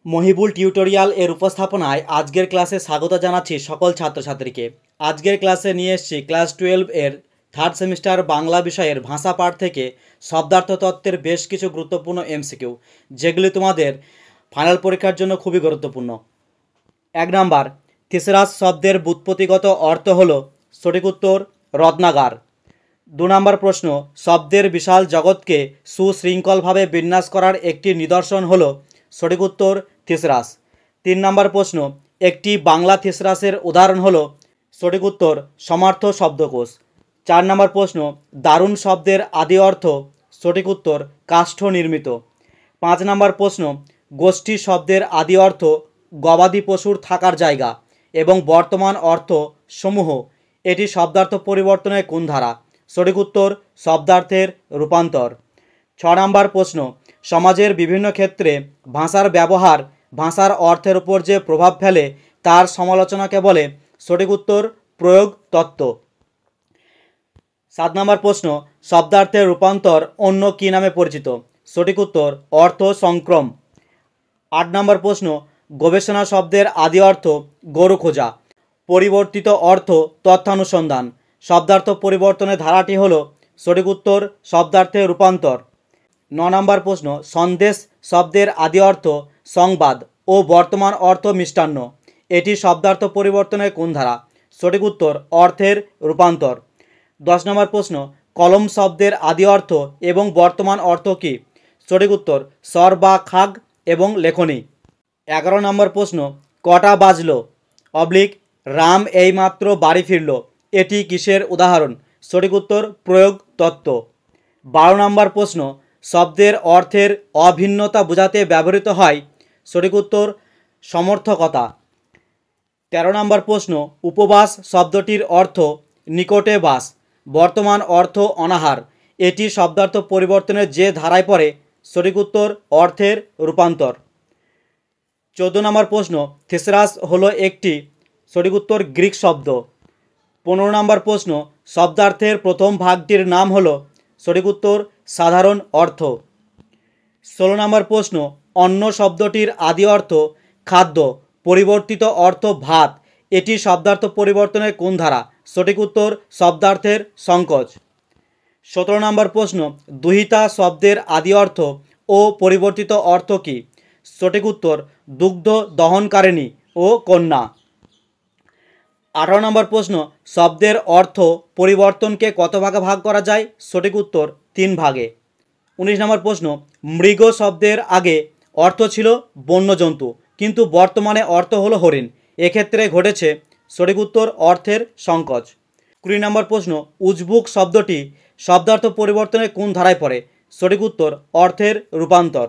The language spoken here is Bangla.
মহিবুল টিউটোরিয়াল এর উপস্থাপনায় আজকের ক্লাসে স্বাগত জানাচ্ছি সকল ছাত্রছাত্রীকে। আজকের ক্লাসে নিয়ে এসেছি ক্লাস 12 এর থার্ড সেমিস্টার বাংলা বিষয়ের ভাষা পাঠ থেকে শব্দার্থ তত্ত্বের বেশ কিছু গুরুত্বপূর্ণ এমসিকিউ, যেগুলি তোমাদের ফাইনাল পরীক্ষার জন্য খুবই গুরুত্বপূর্ণ। 1 নাম্বার, থিসরাস শব্দের ব্যুৎপত্তিগত অর্থ হলো, সঠিক উত্তর রত্নাগার। 2 নম্বর প্রশ্ন, শব্দের বিশাল জগৎকে সুশৃঙ্খলভাবে বিন্যাস করার একটি নিদর্শন হলো, সঠিক উত্তর থিসরাস। 3 নম্বর প্রশ্ন, একটি বাংলা থিসরাসের উদাহরণ হলো, সঠিক উত্তর সমার্থ শব্দকোষ। 4 নম্বর প্রশ্ন, দারুণ শব্দের আদি অর্থ, সঠিক উত্তর কাষ্ঠ নির্মিত। 5 নম্বর প্রশ্ন, গোষ্ঠী শব্দের আদি অর্থ গবাদি পশুর থাকার জায়গা এবং বর্তমান অর্থ সমূহ। এটি শব্দার্থ পরিবর্তনের কোন ধারা? সঠিক উত্তর শব্দার্থের রূপান্তর। 6 নম্বর প্রশ্ন, সমাজের বিভিন্ন ক্ষেত্রে ভাষার ব্যবহার ভাষার অর্থের উপর যে প্রভাব ফেলে তার সমালোচনাকে বলে, সঠিক উত্তর প্রয়োগ তত্ত্ব। 7 নম্বর প্রশ্ন, শব্দার্থের রূপান্তর অন্য কী নামে পরিচিত? সঠিক উত্তর অর্থ সংক্রম। 8 নম্বর প্রশ্ন, গবেষণা শব্দের আদি অর্থ গরু খোঁজা, পরিবর্তিত অর্থ তথ্যানুসন্ধান। শব্দার্থ পরিবর্তনের ধারাটি হল, সঠিক উত্তর শব্দার্থের রূপান্তর। 9 নম্বর প্রশ্ন, সন্দেশ শব্দের আদি অর্থ সংবাদ ও বর্তমান অর্থ মিষ্টান্ন। এটি শব্দার্থ পরিবর্তনের কোন ধারা? সঠিক উত্তর অর্থের রূপান্তর। 10 নম্বর প্রশ্ন, কলম শব্দের আদি অর্থ এবং বর্তমান অর্থ কী? সঠিক উত্তর স্বর বা খাগ এবং লেখনী। 11 নম্বর প্রশ্ন, কটা বাজলো অবলিক রাম এইমাত্র বাড়ি ফিরল, এটি কিসের উদাহরণ? সঠিক উত্তর প্রয়োগ তত্ত্ব। 12 নম্বর প্রশ্ন, শব্দের অর্থের অভিন্নতা বোঝাতে ব্যবহৃত হয়, সঠিক উত্তর সমর্থকতা। 13 নম্বর প্রশ্ন, উপবাস শব্দটির অর্থ নিকটে বাস, বর্তমান অর্থ অনাহার। এটি শব্দার্থ পরিবর্তনের যে ধারায় পড়ে, সঠিক উত্তর অর্থের রূপান্তর। 14 নম্বর প্রশ্ন, থিসরাস হলো একটি, সঠিক উত্তর গ্রিক শব্দ। 15 নম্বর প্রশ্ন, শব্দার্থের প্রথম ভাগটির নাম হলো, সঠিক উত্তর সাধারণ অর্থ। 16 নম্বর প্রশ্ন, অন্ন শব্দটির আদি অর্থ খাদ্য, পরিবর্তিত অর্থ ভাত। এটি শব্দার্থ পরিবর্তনের কোন ধারা? সঠিক উত্তর শব্দার্থের সংকোচ। 17 নম্বর প্রশ্ন, দুহিতা শব্দের আদি অর্থ ও পরিবর্তিত অর্থ কী? সঠিক উত্তর দুগ্ধ দহনকারিণী ও কন্যা। 18 নম্বর প্রশ্ন, শব্দের অর্থ পরিবর্তনকে কত ভাগে ভাগ করা যায়? সঠিক উত্তর 3 ভাগে। 19 নম্বর প্রশ্ন, মৃগ শব্দের আগে অর্থ ছিল বন্যজন্তু, কিন্তু বর্তমানে অর্থ হলো হরিণ, এক্ষেত্রে ঘটেছে, সঠিক উত্তর অর্থের সংকোচ। 20 নম্বর প্রশ্ন, উজবুক শব্দটি শব্দার্থ পরিবর্তনের কোন ধারায় পড়ে? সঠিক উত্তর অর্থের রূপান্তর।